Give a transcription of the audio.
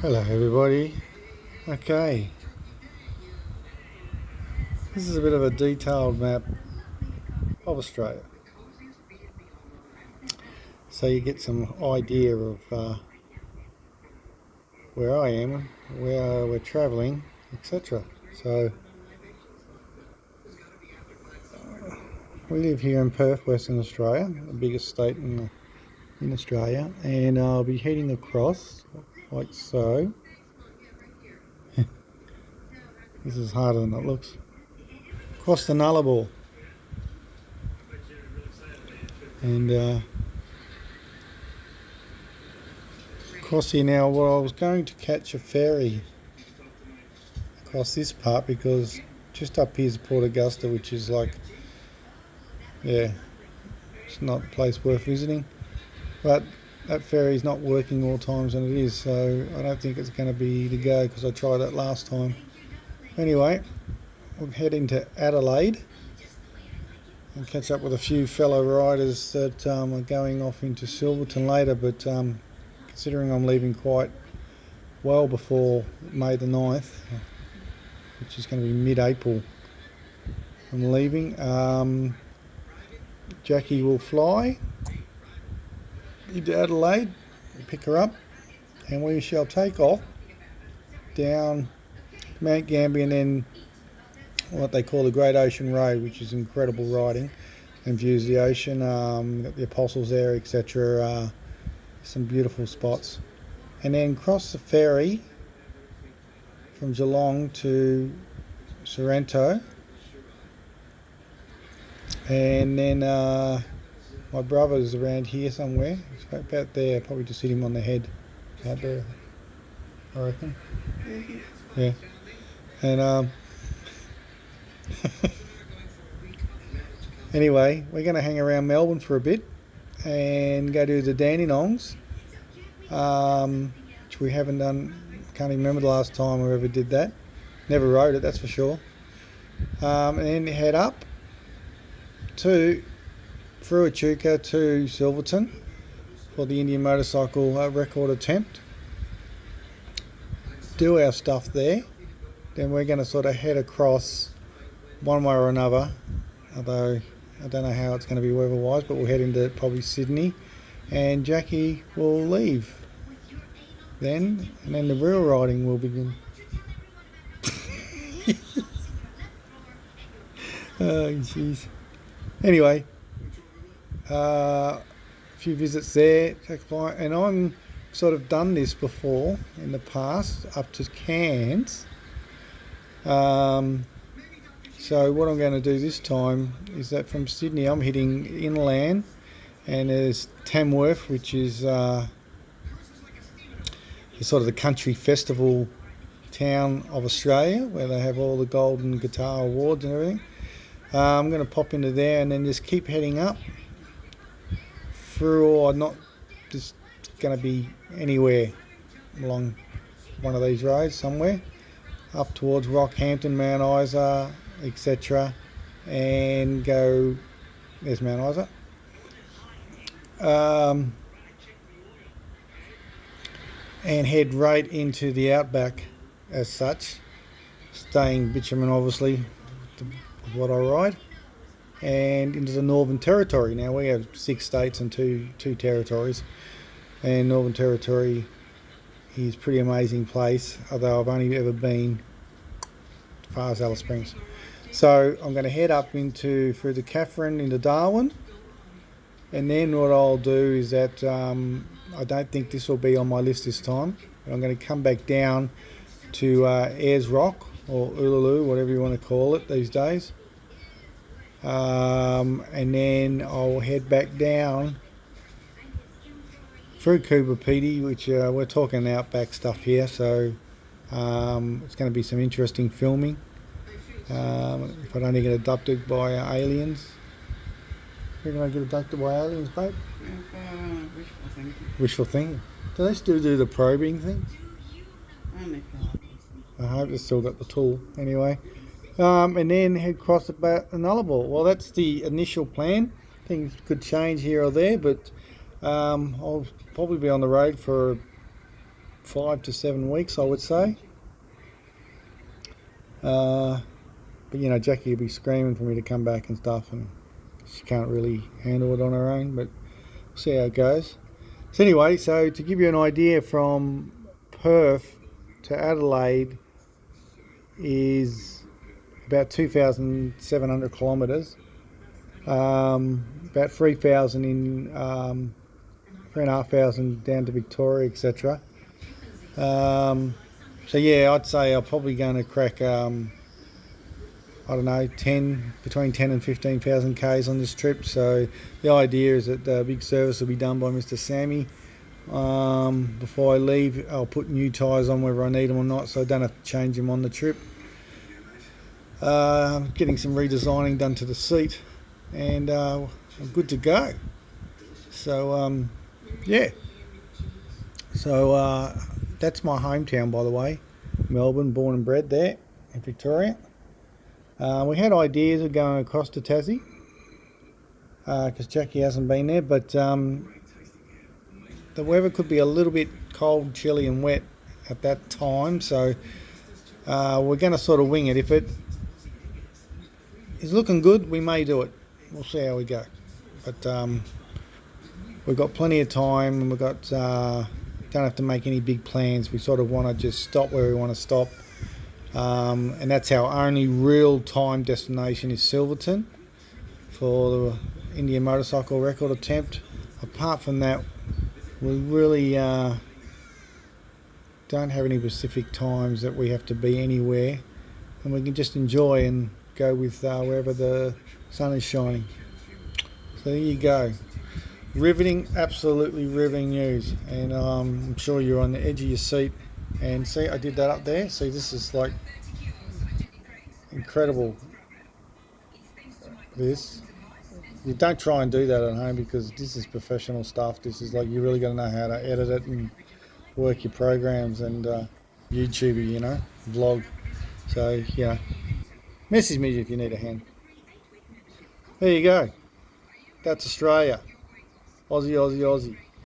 Hello everybody. Okay, this is a bit of a detailed map of Australia, so you get some idea of where I am, where we're travelling, etc. So we live here in Perth, Western Australia, the biggest state in Australia, and I'll be heading across like so. This is harder than it looks. Across the Nullarbor, and across here now. Well, I was going to catch a ferry across this part because just up here is Port Augusta, which is like, yeah, it's not a place worth visiting. But that ferry's not working all times, and it is, so I don't think it's going to be the go because I tried that last time. Anyway, we'll head into Adelaide and catch up with a few fellow riders that are going off into Silverton later, but considering I'm leaving quite well before May the 9th, which is going to be mid-April, I'm leaving. Jackie will fly into Adelaide, pick her up, and we shall take off down Mount Gambier and then what they call the Great Ocean Road, which is incredible riding and views the ocean. Got the Apostles there, etc. Some beautiful spots, and then cross the ferry from Geelong to Sorrento, and then my brother's around here somewhere. He's about there, probably just hit him on the head. Out there, I reckon. Yeah. And anyway, we're going to hang around Melbourne for a bit and go to the Dandenongs, which we haven't done. Can't even remember the last time we ever did that. Never rode it, that's for sure. And then head up through Echuca to Silverton for the Indian motorcycle record attempt. Do our stuff there. Then we're going to sort of head across one way or another, although I don't know how it's going to be weather-wise, but we'll head into probably Sydney, and Jackie will leave then, and then the real riding will begin. Oh, jeez. Anyway, a few visits there, and I'm sort of done this before in the past, up to Cairns. So what I'm going to do this time is that from Sydney I'm heading inland, and there's Tamworth, which is sort of the country festival town of Australia, where they have all the golden guitar awards and everything. I'm going to pop into there and then just keep heading up through, or not just going to be anywhere along one of these roads somewhere, up towards Rockhampton, Mount Isa, etc., and go, there's Mount Isa, and head right into the outback as such, staying bitumen obviously with what I ride, and into the Northern Territory. Now we have 6 states and two territories, and Northern Territory is a pretty amazing place, although I've only ever been as far as Alice Springs. So I'm going to head up through the Katherine into Darwin, and then what I'll do is that I don't think this will be on my list this time, but I'm going to come back down to Ayers Rock, or Uluru, whatever you want to call it these days, and then I'll head back down through Coober Pedy, which we're talking outback stuff here, so it's going to be some interesting filming. If I don't get abducted by aliens. You're going to get abducted by aliens, babe? Wishful thinking. Wishful thinking. Do they still do the probing thing? I hope they've still got the tool. Anyway, and then head across about the Nullarbor. Well, that's the initial plan. Things could change here or there, but I'll probably be on the road for 5 to 7 weeks, I would say. But you know, Jackie will be screaming for me to come back and stuff, and she can't really handle it on her own, but we'll see how it goes. So anyway, so to give you an idea, from Perth to Adelaide is about 2,700 kilometres, about 3,000 in 3,500 down to Victoria, etc. So yeah, I'd say I'm probably going to crack I don't know, between 10 and 15,000 Ks on this trip. So the idea is that the big service will be done by Mr. Sammy. Before I leave, I'll put new tyres on whether I need them or not, so I don't have to change them on the trip. Getting some redesigning done to the seat, and I'm good to go. So yeah. So that's my hometown, by the way, Melbourne, born and bred there in Victoria. We had ideas of going across to Tassie because Jackie hasn't been there, but the weather could be a little bit cold, chilly and wet at that time, so we're going to sort of wing it. If it is looking good, we may do it. We'll see how we go. But we've got plenty of time, and we've got don't have to make any big plans. We sort of want to just stop where we want to stop. And that's our only real time destination is Silverton for the Indian motorcycle record attempt. Apart from that, we really don't have any specific times that we have to be anywhere, and we can just enjoy and go with wherever the sun is shining. So there you go. Riveting, absolutely riveting news, and I'm sure you're on the edge of your seat. And see, I did that up there. See, this is like incredible. This, you don't try and do that at home because this is professional stuff. This is like, you really got to know how to edit it and work your programs and YouTuber, you know, vlog. So yeah, message me if you need a hand. There you go. That's Australia. Aussie, Aussie, Aussie.